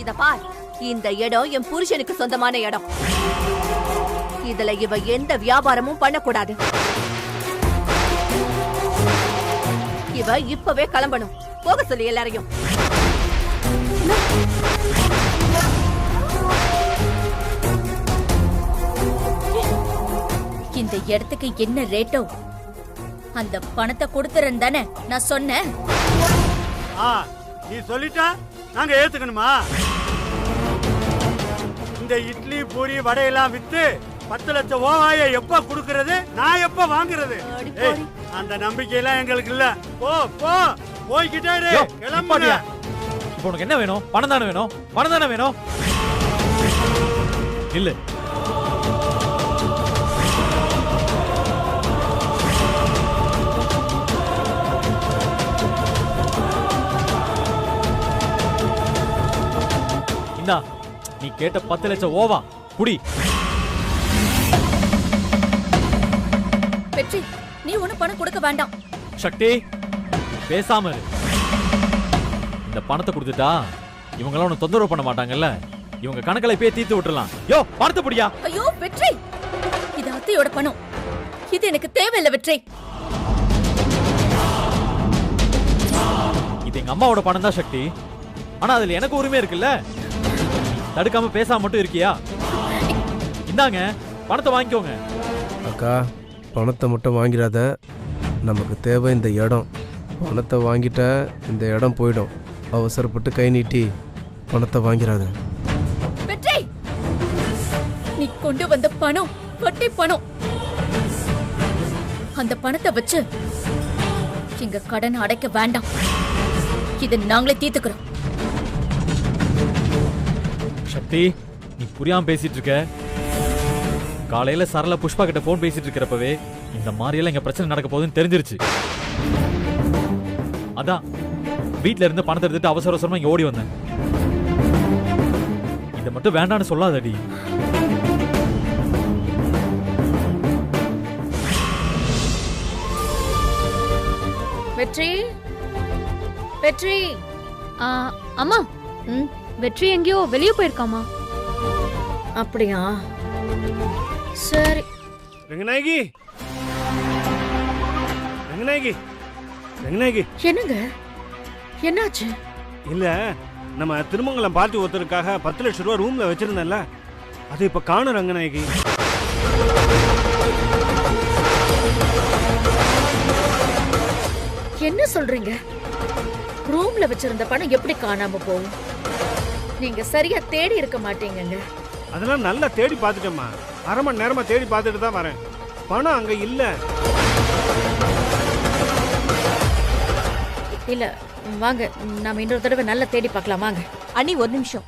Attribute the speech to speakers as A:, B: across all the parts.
A: இத பார், இந்த இடம் என் புருஷனுக்கு சொந்தமான இடம். இதுல இவ எந்த வியாபாரமும் பண்ணக்கூடாது. இவ இப்பவே கிளம்பணும். போக சொல்லி எல்லாரையும்.
B: இந்த இடத்துக்கு என்ன ரேட்டோ அந்த பணத்தை கொடுத்துறேன் தானே நான் சொன்னேன்.
C: நீ சொல்லிட்டா நாங்க ஏத்துக்கணுமா? இந்த இட்லி பூரி வடையெல்லாம் வித்து 10 லட்சம் ஓவாய எப்ப குடுக்கறது, நான் எப்ப வாங்குறது? அந்த நம்பிக்கையெல்லாம் எங்களுக்கு இல்ல. போ போ போய்கிட்டே இரு. கிளம்புங்க.
D: இப்போ உனக்கு என்ன வேணும்? பணம் தானே வேணும்? பணம் தானே வேணும்? இல்ல இந்தா, நீ கேட்ட 10 லட்சம் ஓவா குடி.
B: வெற்றி, நீ ஒண்ணு பணம் கொடுக்க வேண்டாம்.
D: சக்தி, பேசாம இரு. இந்த பணத்தை கொடுத்துட்டா இவங்களாம் உன்னை தொந்தரவு பண்ண மாட்டாங்கல்ல. இவங்க கணக்கலை போய் தீர்த்து விட்டுறலாம். யோ, பணத்தை புடியா.
B: ஐயோ வெற்றி, இது அத்தையோட பணம். இது எனக்கு தேவையில்லை வெற்றி.
D: இது எங்க அம்மாவோட பணம் தான் சக்தி. ஆனா அதுல எனக்கு உரிமை இருக்குல்ல. தடுக்காம பேசாம மட்டும் இருக்கியா? இந்தாங்க, பணத்தை வாங்கிக்கோங்க.
E: அக்கா, பணத்தை மட்டும் வாங்கிடாத. நமக்கு தேவை இந்த இடம். பணத்தை வாங்கிட்ட இந்த இடம் போயிடும். அவசரப்பட்டு கை நீட்டி பணத்தை வாங்கிறாத.
B: வெற்றி, நீ கொண்டு வந்த பணம் வட்டி பணம். அந்த பணத்தை வச்சு எங்க கடனை அடைக்க வேண்டாம். இதை நாங்களே தீர்த்துக்கிறோம்.
D: சக்தி, நீ புரியாம பேசிட்டு இருக்க. காலையில சரள புஷ்பா கிட்ட போன் பேசிட்டு இருக்கிறப்பவே இந்த மாதிரி எல்லாம் இங்க பிரச்சனை நடக்க போகுதுன்னு தெரிஞ்சிருச்சு. அதான் வீட்ல இருந்து பணத்தை எடுத்துட்டு அவசர அவசரமா இங்க ஓடி வந்தேன். இதை மட்டும் வேண்டான்னு சொல்லாதடி.
F: வெற்றி, வெற்றி. அம்மா, வெற்றி எங்கேயோ வெளியே போயிருக்காமா? அப்படியா? சரி.
C: ரங்கநாயகி, ரங்கநாயகி, ரங்கநாயகி.
F: என்னங்க, என்னாச்சு?
C: இல்ல, நம்ம திருமங்கலம் பார்ட்டி ஒருத்தருக்காக 10 லட்சம் ரூபாய் ரூம்ல வச்சிருந்தேன்ல, அது இப்ப காணும் ரங்கநாயகி.
F: என்ன சொல்றீங்க? ரூம்ல வச்சிருந்த பணம் எப்படி காணாம போகும்? நீங்க சரியா தேடி இருக்க மாட்டீங்கங்க.
C: அதெல்லாம் நல்லா தேடி பார்த்துட்டேம்மா. அரை மணி நேரமா தேடி பார்த்துட்டு தான் வரேன். பணம் அங்க இல்ல.
F: இல்ல, வாங்க நாம இன்னொரு தடவை நல்லா தேடி பார்க்கலாம். வாங்க.
A: அண்ணி, ஒரு நிமிஷம்.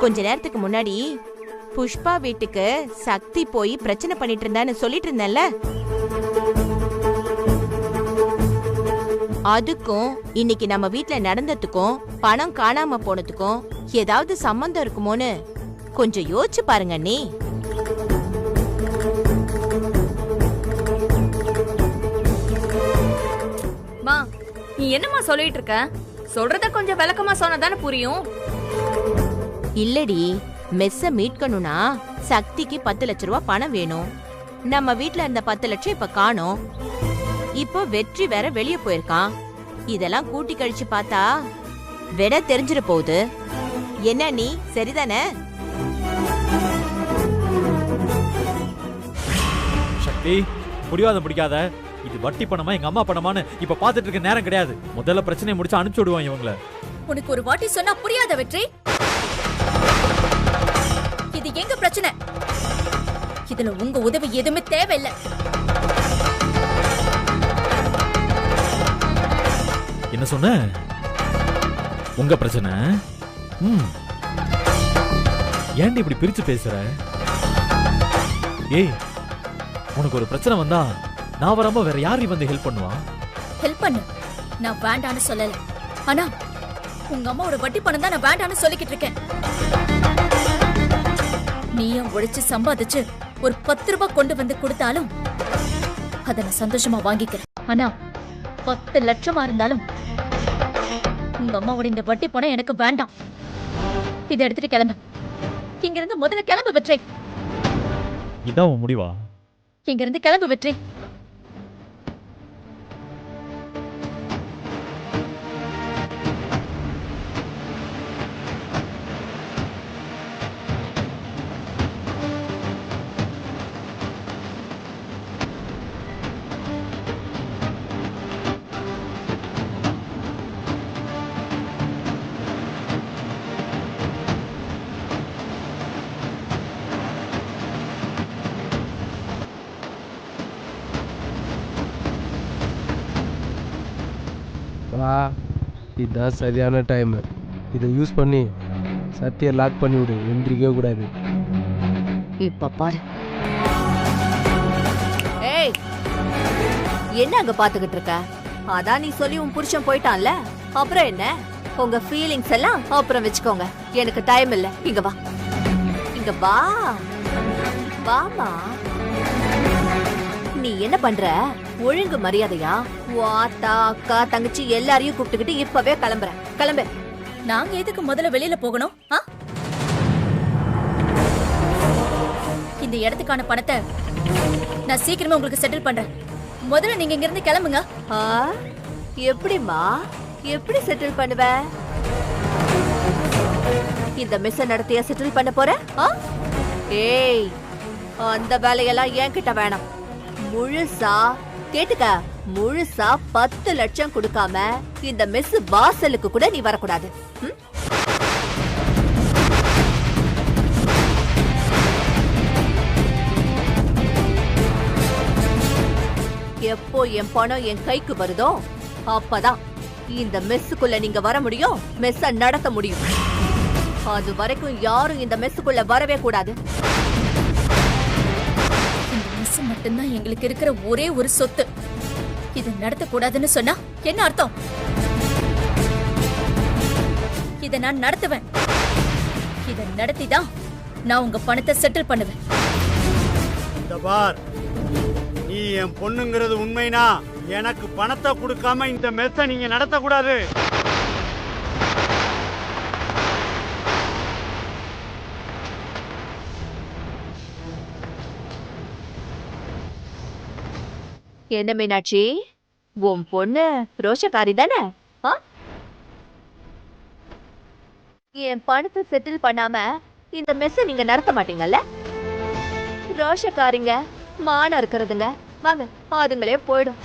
A: கொஞ்ச நேரத்துக்கு முன்னாடி புஷ்பா வீட்டுக்கு சக்தி போய் பிரச்சனை பண்ணிட்டு இருந்தான்னு சொல்லிட்டு இருந்தேன்ல, அதுக்கும் இன்னைக்கு நம்ம வீட்ல நடந்ததுக்கும் பணம் காணாம போனதுக்கும் ஏதாவது சம்பந்தம் இருக்குமோன்னு கொஞ்சம் யோசிச்சு பாருங்க அண்ணி.
G: மா, நீ என்னமா சொல்லிட்டு இருக்க? சொல்றத கொஞ்சம் விளக்கமா சொன்னதானே புரியும்.
A: இல்லடி, மெஸ்ஸ மீட்கணும்னா சக்திக்கு 10 லட்சம் ரூபாய் பணம் வேணும். நம்ம வீட்ல இருந்த 10 லட்சம் இப்ப காணோம். இப்போ வெற்றி வேற வெளியே போயிருக்கான். இதெல்லாம் கூட்டி கழிச்சு பார்த்தா விட தெரிஞ்சிட போகுது. என்ன நீ, சரிதானே?
D: சக்தி, புரியாத பிடிக்காத. இது வட்டி பணமா எங்க அம்மா பணமான்னு இப்ப பாத்துட்டு இருக்க நேரம் கிடையாது. முதல்ல பிரச்சனையை முடிச்சு அனுப்பிச்சு விடுவான் இவங்கள.
B: உனக்கு ஒரு வாட்டி சொன்னா புரியாத வெற்றி. இது எங்க பிரச்சனை. இதுல உங்க உதவி எதுவுமே தேவையில்லை.
D: என்ன சொன்ன? உங்க பிரச்சனை? ஏன்டி இப்படி பிரிச்சு பேசுற? ஏய், உனக்கு ஒரு பிரச்சனை வந்தா நான் வராம வேற யாரு வந்து ஹெல்ப் பண்ணுவா?
B: ஹெல்ப் பண்ணு, நான் வேண்டான்னு சொல்லல. ஆனா உங்க அம்மாவோட வட்டி பணம் தான் நான் வேண்டான்னு சொல்லிக்கிட்டு இருக்கேன். நீயும் உழைச்சு சம்பாதிச்சு ஒரு 10 ரூபாய் கொண்டு வந்து கொடுத்தாலும் அதை நான் சந்தோஷமா வாங்கிக்கிறேன். ஆனா 10 லட்சமா இருந்தாலும் உங்க அம்மாவோட இந்த வட்டி பணம் எனக்கு வேண்டாம். இதை எடுத்துட்டு கிளம்பு. இங்க இருந்து முதல்ல கிளம்பு வெற்றி.
D: இதான் உன் முடிவா?
B: இங்க இருந்து கிளம்பு வெற்றி.
E: வா, இதுதான் சரியான டைமு. இதை யூஸ் பண்ணி சத்தியை லாக் பண்ணி விடு, எந்திரிக்கவே கூடாது.
H: இப்ப பாரு. ஏய், என்ன அங்க பாத்துக்கிட்டு இருக்க? அதான் நீ சொல்லி உன் புருஷன் போயிட்டான்ல, அப்புறம் என்ன? உங்க ஃபீலிங்ஸ் எல்லாம் அப்புறம் வச்சுக்கோங்க. எனக்கு டைம் இல்ல. இங்க வா, இங்க வா, வாமா. நீ என்ன பண்ற? ஒழுங்கு மரியாதையா வாத்தா அக்கா தங்கச்சி எல்லாரையும் கூப்பிட்டுக்கிட்டு இப்பவே கிளம்புறேன். கிளம்பு.
B: நாங்க எதுக்கு முதல்ல வெளியில போகணும்? இந்த இடத்துக்கான பணத்தை நான் சீக்கிரமா உங்களுக்கு செட்டில் பண்றேன். முதல்ல நீங்க இங்க இருந்து கிளம்புங்க.
H: எப்படிமா? எப்படி செட்டில் பண்ணுவ? இந்த மிஸ் நடத்திய செட்டில் பண்ண போற? ஏய், அந்த வேலையெல்லாம் என்கிட்ட வேணாம். முழுசா கேட்டுக்க, முழுசா 10 லட்சம் கொடுக்காம இந்த மிஸ் வாசலுக்கு கூட நீ வரக்கூடாது. எப்போ என் பணம் என் கைக்கு வருதோ அப்பதான் இந்த மெஸ்ஸுக்குள்ள நீங்க வர முடியும், மெஸ்ஸ நடத்த முடியும். அது வரைக்கும் யாரும் இந்த மெஸ்ஸுக்குள்ள வரவே கூடாது.
B: இந்த மெஸ் மட்டும்தான் எங்களுக்கு இருக்கிற ஒரே ஒரு சொத்து. இதை நடத்த கூடாதுன்னு சொன்னா என்ன அர்த்தம்? இதை நான் நடத்துவேன். இதை நடத்திதான் நான் உங்க பணத்தை செட்டில் பண்ணுவேன்.
C: இந்த பார், நீ என் பொண்ணுங்கிறது உண்மைனா எனக்கு பணத்தை கொடுக்காம இந்த மெஸ்ஸ நீங்க நடத்த கூடாது.
H: என்ன மீனாட்சி, உன் பொண்ணு ரோஷக்காரி தானே? என் பணத்தை செட்டில் பண்ணாம இந்த மெஸ்ஸ நீங்க நடத்த மாட்டீங்கல்ல? ரோஷக்காரிங்க மானம் இருக்கிறதுங்க. வாங்க, அதுங்களே போயிடும்.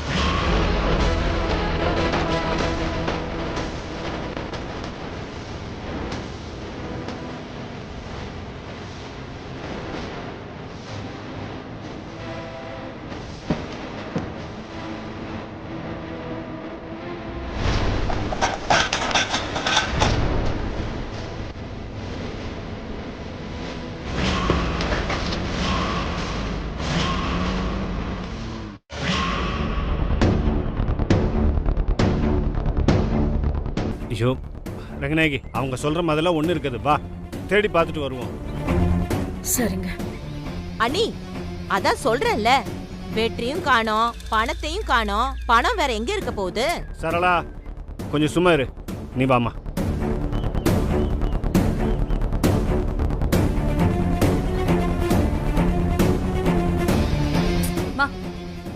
C: ஐயோ ரங்கநாயகி, அவங்க சொல்ற மாதிரிலாம் ஒண்ணு இருக்குது. வா, தேடி பார்த்துட்டு வருவோம்.
F: சரிங்க.
A: அண்ணி, அதான் சொல்றேன்ல, வெற்றியும் காணோம், பணத்தையும் காணோம். பணம் வேற எங்க இருக்க போகுது?
C: சரளா, கொஞ்சம் சும்மா இரு. நீ வாமா.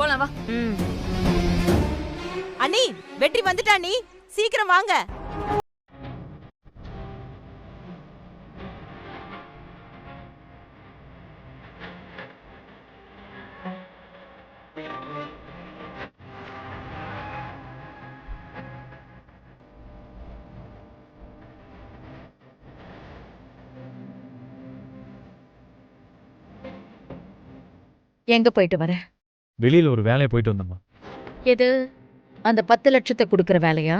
G: போலாம் வா.
A: அண்ணி, வெற்றி வந்துட்டா. நீ சீக்கிரம் வாங்க.
F: எங்க போயிட்டு வர?
D: வெளியில ஒரு வேலையை போயிட்டு வந்தம்மா.
F: எது, அந்த 10 லட்சத்தை கொடுக்கற வேலையா?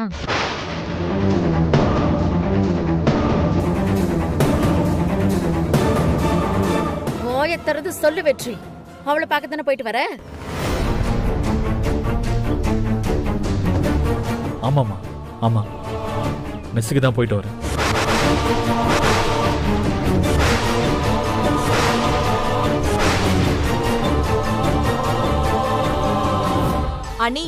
F: ஓய தரது சொல்லு வெற்றி. அவளை பார்க்க தானே போயிட்டு வர?
D: ஆமாம்மா, ஆமா, மெஸ்ஸுக்கு தான் போயிட்டு வரேன்.
A: அண்ணி,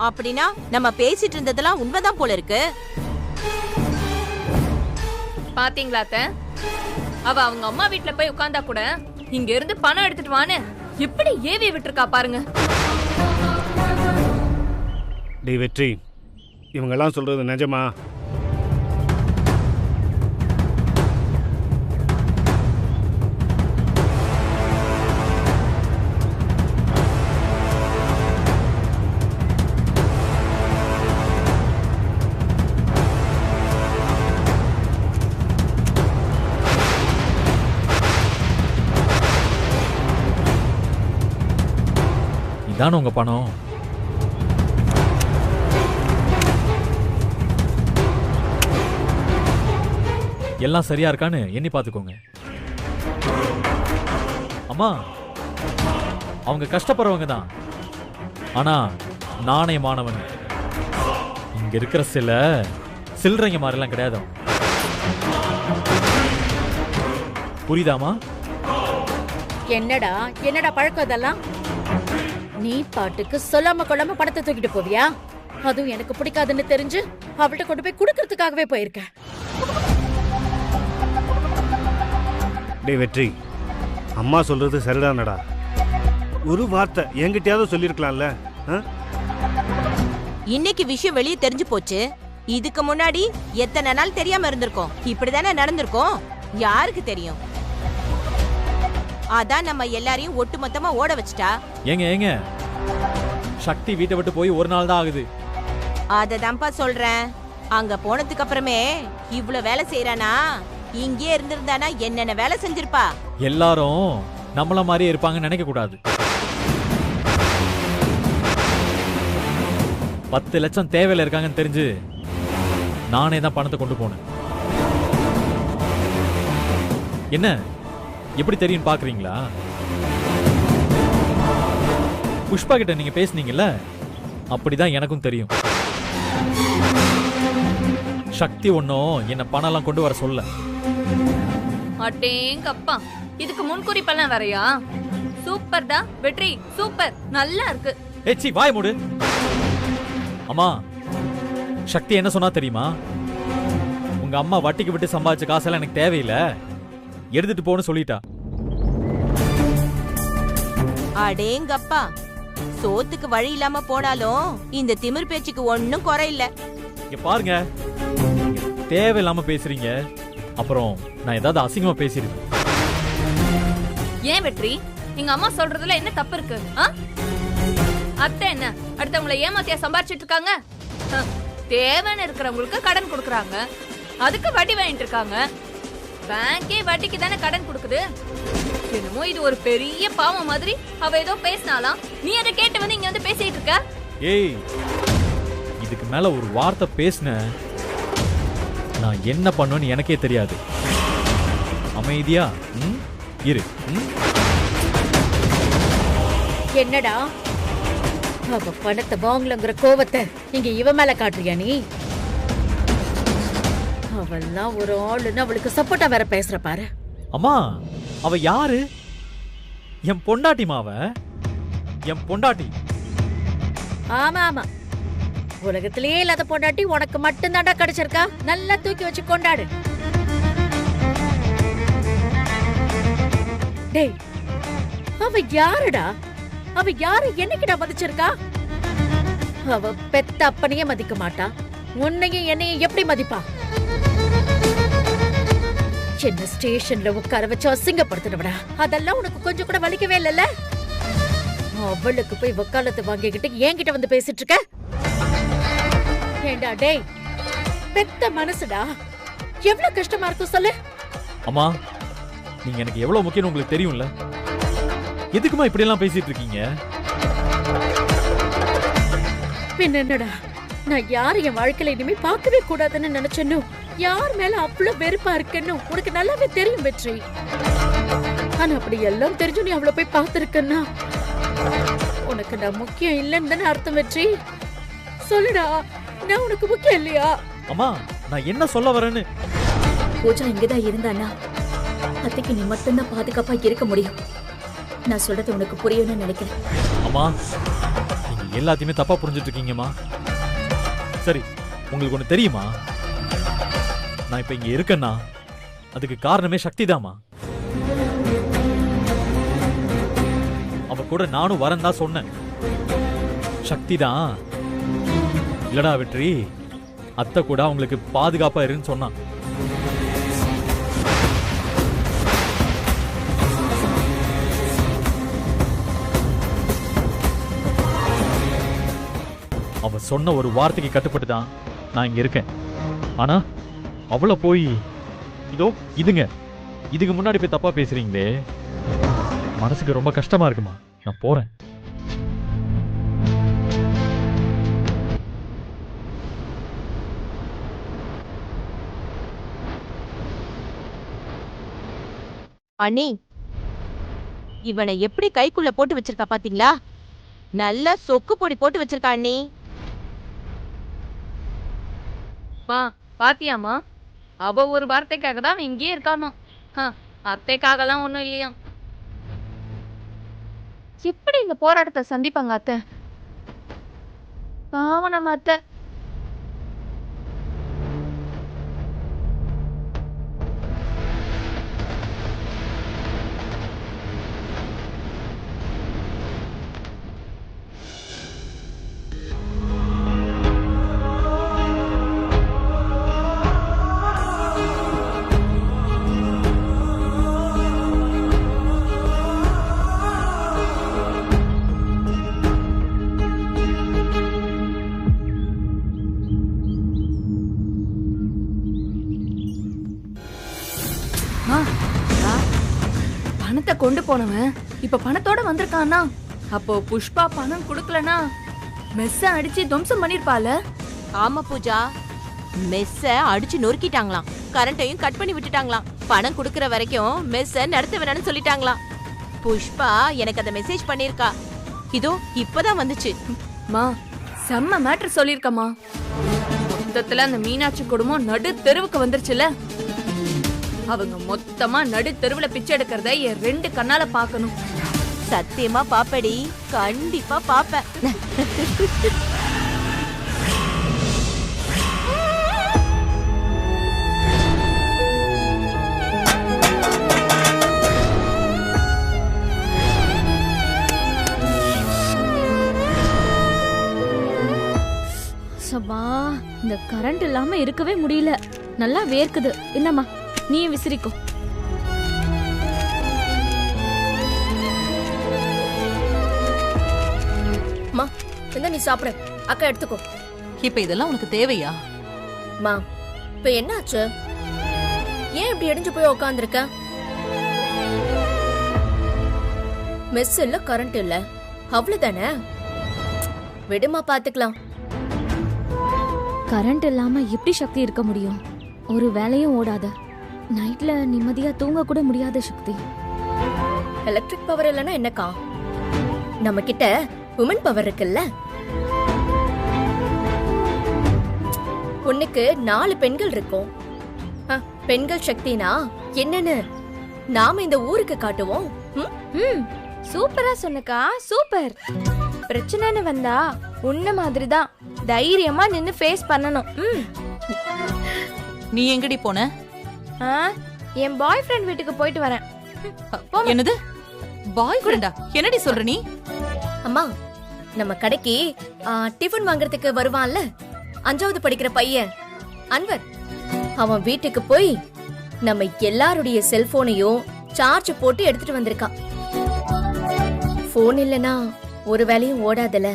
A: அப்படின்னா நம்ம பேசிட்டு இருந்ததெல்லாம் உண்மைதான் போல இருக்கு.
G: பாத்தீங்களா அத்தை? அவ அவங்க அம்மா வீட்ல போய் உட்கார்ந்தா கூட இங்க இருந்து பணம் எடுத்துட்டு வான்னு எப்படி ஏவி விட்டுருக்கா பாருங்க.
C: டேய் வெற்றி, இவங்கெல்லாம் சொல்றது நிஜமா?
D: இதான உங்க பணம்? எல்லாம் சரியா இருக்கான்னு எண்ணி பாத்துக்கோங்க. அம்மா, அவங்க கஷ்டப்படுறவங்க தான், ஆனா நாணயமானவங்க. இங்க இருக்கிற சில சில்லறைங்க மாதிரிலாம் கிடையாது. புரியுதாமா?
F: என்னடா என்னடா பழக்கம் அதெல்லாம்? நீ பாட்டுக்கு சொல்லாம கொள்ளாம பணத்தை தூக்கிட்டு போவியா? அதுவும் எனக்கு பிடிக்காதுன்னு தெரிஞ்சு அவள்கிட்ட கொண்டு போய் குடுக்கறதுக்காகவே போயிருக்க.
C: டேய் வெற்றி, அம்மா சொல்றது சரிதானடா. ஒரு வார்த்தை என்கிட்டயாவது சொல்லிருக்கலாம்ல.
A: இன்னைக்கு விஷயம் வெளியே தெரிஞ்சு போச்சு. இதுக்கு முன்னாடி எத்தனை நாள் தெரியாம இருந்திருக்கோம்? இப்படிதானே நடந்திருக்கோம். யாருக்கு தெரியும்? அதான் நம்ம எல்லாரையும் ஒட்டுமொத்தமா ஓட வச்சுட்டா.
D: ஏங்க சக்தி வீட்டை விட்டு போய் ஒரு நாள் தான் ஆகுது.
A: அததான்ப்பா சொல்றேன். அங்க போனதுக்கு அப்புறமே இவ்வளவு வேலை செய்யறானா, இங்கே இருந்திருந்தானா என்னென்ன வேலை செஞ்சிருப்பா.
D: எல்லாரும் நம்மள மாதிரியே இருப்பாங்கன்னு நினைக்க கூடாது. 10 லட்சம் தேவையில இருக்காங்கன்னு தெரிஞ்சு நானே தான் பணத்தை கொண்டு போனேன். என்ன எப்படி தெரியும் பாக்குறீங்களா? புஷ்பா கிட்ட நீங்க பேசுனீங்கல்ல, அப்படிதான் எனக்கும் தெரியும். சக்தி ஒன்னும் என்ன பணம் எல்லாம் கொண்டு வர சொல்ல.
G: அடேங்கப்பா, இதுக்கு முன்குறிப்பெல்லாம் வரையா? சூப்பர்டா வெற்றி, சூப்பர், நல்லா இருக்கு.
D: ஏச்சி வாய் மூடு. அம்மா, சக்தி என்ன சொன்னா தெரியுமா? உங்க அம்மா வட்டிக்கு விட்டு சம்பாதிச்ச காசெல்லாம் எனக்கு தேவையில்லை, எடுத்துட்டு போன்னு சொல்லிட்டா.
A: அடேங்கப்பா, சோத்துக்கு வழி இல்லாம போனாலும் இந்த திமிர் பேச்சுக்கு ஒன்னும் குறையில்ல.
D: இங்க பாருங்க, தேவையில்லாம பேசுறீங்க. அப்புறம் நான் ஏதாவது அசிங்கமா பேசிருக்கேன்.
G: ஏன் வெற்றி, எங்க அம்மா சொல்றதுல என்ன தப்பு இருக்கு? அத்தை என்ன அடுத்தவங்களை ஏமாத்தியா சம்பாரிச்சிட்டு இருக்காங்க? தேவைன்னு இருக்கிறவங்களுக்கு கடன் கொடுக்கறாங்க, அதுக்கு வட்டி வாங்கிட்டு இருக்காங்க. பேங்கே வட்டிக்கு தானே கடன் கொடுக்குது. என்னமோ இது ஒரு பெரிய பாவம் மாதிரி அவ ஏதோ பேசினாலாம், நீ அதை கேட்டு வந்து இங்க வந்து பேசிட்டு இருக்க.
D: ஏய், இதுக்கு மேல ஒரு வார்த்தை பேசின நான் என்ன பண்ணுவேன்னு எனக்கே தெரியாது. அமைதியா இரு.
F: என்னடா அவ பணத்தை வாங்கலங்கிற கோவத்தை இங்க இவ மேல காட்டுறியா நீ? அவள்லாம் ஒரு ஆளுன்னு அவளுக்கு சப்போர்ட்டா வேற பேசுற பாரு.
D: அம்மா, அவ யாரு? என் பொண்டாட்டிமா. அவ என் பொண்டாட்டி.
F: ஆமா ஆமா, உலகத்திலேயே இல்லாத பொண்டாட்டி உனக்கு மட்டும் தாண்டா கிடைச்சிருக்கா. நல்லா தூக்கி வச்சு கொண்டாடு. டேய், அவ யாருடா? அவ யாரு என்னைக்கிட்ட மதிச்சிருக்கா? அவ பெத்த அப்பனையே மதிக்க மாட்டா, உன்னையும் என்னையும் எப்படி மதிப்பா? சின்ன ஸ்டேஷன்ல உட்கார வச்சு அசிங்கப்படுத்தினவடா. அதெல்லாம் உனக்கு கொஞ்சம் கூட வலிக்கவே இல்லைல்ல? அவளுக்கு போய் வக்காலத்து வாங்கிக்கிட்டு என்கிட்ட வந்து பேசிட்டு இருக்க. ஏண்டா டேய், பெத்த மனசுடா, எவ்வளவு கஷ்டமா இருக்கும் சொல்லு.
D: அம்மா, நீங்க எனக்கு எவ்வளவு முக்கியம் உங்களுக்கு தெரியும்ல. எதுக்குமா இப்படி எல்லாம் பேசிட்டு இருக்கீங்க?
F: பின்ன என்னடா, நான் யார் என் வாழ்க்கையில இனிமே பார்க்கவே கூடாதுன்னு நினைச்சேன்னு, யார் மேல அவ்வளவு வெறுப்பா இருக்குன்னு உனக்கு நல்லாவே தெரியும் வெற்றி. ஆனா அப்படி எல்லாம் தெரிஞ்சு நீ அவளை போய் பார்த்திருக்கன்னா உனக்கு நான் முக்கியம் இல்லைன்னு தானே அர்த்தம் வெற்றி? சொல்லுடா, நான் உனக்கு முக்கியம் இல்லையா?
D: அம்மா, நான் என்ன சொல்ல வரேன்னு.
B: பூஜா இங்கதான் இருந்தானா அத்தைக்கு நீ மட்டும்தான் பாதுகாப்பா இருக்க முடியும். நான் சொல்றது உனக்கு புரியும்னு நினைக்கிறேன்.
D: அம்மா, நீங்க எல்லாத்தையுமே தப்பா புரிஞ்சுட்டு இருக்கீங்கம்மா. சரி, உங்களுக்கு ஒண்ணு தெரியுமா? நான் இப்ப இங்க இருக்கேன்னா அதுக்கு காரணமே சக்தி தாமா. அவ கூட நானும் வரேன் தான் சொன்னேன். சக்தி தான் இல்லடா வெற்றி, அத்தை கூட அவங்களுக்கு பாதுகாப்பா இருன்னு சொன்னான். அவ சொன்ன ஒரு வார்த்தைக்கு கட்டுப்பட்டு தான் நான் இங்க இருக்கேன். ஆனா அவளை போய் இதோ இதுக்கு முன்னாடி போய் தப்பா பேசுறீங்களே, மனசுக்கு ரொம்ப கஷ்டமா இருக்குமா. நான் போறேன்.
A: அண்ணி, இவனை எப்படி கைக்குள்ள போட்டு வச்சிருக்கா பாத்தீங்களா? நல்லா சொக்கு பொடி போட்டு வச்சிருக்கா அண்ணி.
G: மா பாத்தியாமா, அவ ஒரு வார்த்தைக்காக தான் அவன் இங்கேயே இருக்காமா. அத்தைக்காகலாம் ஒண்ணும் இல்லையா. எப்படி இந்த போராட்டத்தை சந்திப்பாங்க அத்தை? பாவம் நம்ம அத்தை. பணத்தை கொண்டு போனவன் இப்ப பணத்தோட வந்திருக்கானா? அப்போ புஷ்பா பணம் குடுக்கலனா மெஸ்ஸ அடிச்சு துவம்சம் பண்ணிருப்பால.
A: ஆமா பூஜா, மெஸ்ஸ அடிச்சு நொறுக்கிட்டாங்களாம், கரண்டையும் கட் பண்ணி விட்டுட்டாங்களாம். பணம் குடுக்கற வரைக்கும் மெஸ்ஸ நடத்த வேணாம்னு சொல்லிட்டாங்களாம். புஷ்பா எனக்கு அந்த மெசேஜ் பண்ணிருக்கா, இதோ இப்பதான் வந்துச்சு.
G: மா செம்ம மேட்டர் சொல்லிருக்கமா. மொத்தத்துல அந்த மீனாட்சி குடும்பம் நடு தெருவுக்கு வந்துருச்சுல. அவங்க மொத்தமா நடு தெருவுல பிச்சை எடுக்கிறத என் 2 கண்ணால பாக்கணும்.
A: சத்தியமா பாப்படி, கண்டிப்பா பாப்பேன்.
B: சபா, இந்த கரண்ட் இல்லாம இருக்கவே முடியல. நல்லா வேர்க்குது. என்னம்மா நீயும் விசிறிக்கோ.
I: மா இந்த நீ சாப்பிடு, அக்கா எடுத்துக்கோ.
J: இப்ப இதெல்லாம் உனக்கு தேவையா?
I: மா இப்ப என்னாச்சு? ஏன் இப்படி இடிஞ்சு போய் உக்காந்துருக்க? மெஸ் இல்ல, கரண்ட் இல்ல, அவ்வளவுதானே. விடுமா, பாத்துக்கலாம்.
B: கரண்ட் இல்லாம எப்படி சக்தி இருக்க முடியும்? ஒரு வேலையும் ஓடாத. நைட்ல நிம்மதியா தூங்க கூட முடியாத சக்தி.
I: எலக்ட்ரிக் பவர் இல்லனா என்னக்கா? நம்ம கிட்ட உமன் பவர் இருக்குல்ல. உனக்கு 4 பெண்கள் இருக்கும். பெண்கள் சக்தினா என்னன்னு நாம இந்த ஊருக்கு காட்டுவோம்.
K: சூப்பரா சொன்னக்கா, சூப்பர். பிரச்சனைன்னு வந்தா உன்ன மாதிரி தான் தைரியமா நின்னு ஃபேஸ் பண்ணணும்.
J: நீ எங்கடி போன?
K: என் பாய் ஃப்ரெண்ட் வீட்டுக்கு போயிட்டு வரேன்.
J: என்னது பாய் ஃப்ரெண்டா? என்னடி சொல்ற நீ?
I: அம்மா, நம்ம கடைக்கு டிஃபன் வாங்குறதுக்கு வருவான்ல 5வது படிக்கிற பையன் அன்வர், அவன் வீட்டுக்கு போய் நம்ம எல்லாருடைய செல்போனையும் சார்ஜ் போட்டு எடுத்துட்டு வந்திருக்கான். போன் இல்லனா ஒரு வேலையும் ஓடாதல.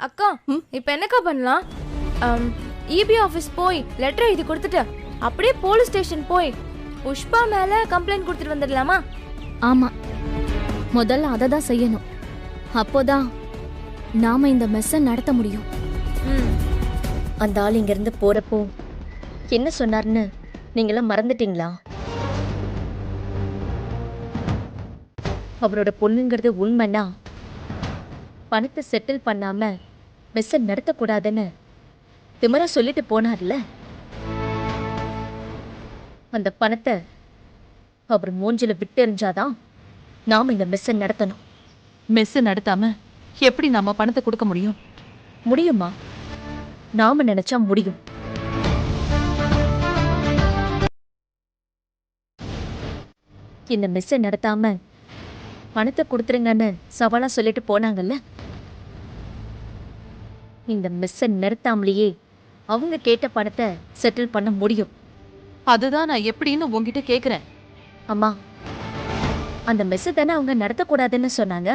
K: அக்கா, இப்ப என்னக்கா பண்ணலாம்? இபி ஆபீஸ் போய் லெட்டர் எழுதி கொடுத்துட்டு அப்படியே போலீஸ் ஸ்டேஷன் போய் புஷ்பா மேல கம்ப்ளைண்ட் கொடுத்துட்டு வந்துடலாமா?
B: ஆமா, முதல்ல அதை தான் செய்யணும். அப்போதான் நாம இந்த மெஸ்ஸை நடத்த முடியும்.
I: அந்த ஆள் இங்க இருந்து போறப்போ என்ன சொன்னார்னு நீங்களாம் மறந்துட்டீங்களா? அவரோட பொண்ணுங்கிறது உண்மைன்னா பணத்தை செட்டில் பண்ணாம மெஸ்ஸை நடத்தக்கூடாதுன்னு திமரா சொல்லிட்டு போனார்ல. அந்த பணத்தை அவர் மூஞ்சில விட்டு எறிஞ்சாதான் நாம இந்த மெஸ்ஸை நடத்தணும்.
J: மெஸ் நடத்தாம எப்படி நாம பணத்தை கொடுக்க முடியும்?
I: முடியுமா? நாம நினைச்சா முடியும்.
B: இந்த மெஸ்ஸை நடத்தாம பணத்தை கொடுத்துருங்கன்னு சவாலா சொல்லிட்டு போனாங்கல்ல, இந்த மெஸ்ஸை நிறுத்தாமலேயே அவங்க கேட்ட பணத்தை செட்டில் பண்ண முடியும்.
J: அதுதான் நான் எப்படின்னு உங்ககிட்ட கேக்குறேன்.
B: அம்மா, அந்த மெஸ்ஸை தானே அவங்க நடத்தக்கூடாதுன்னு சொன்னாங்க.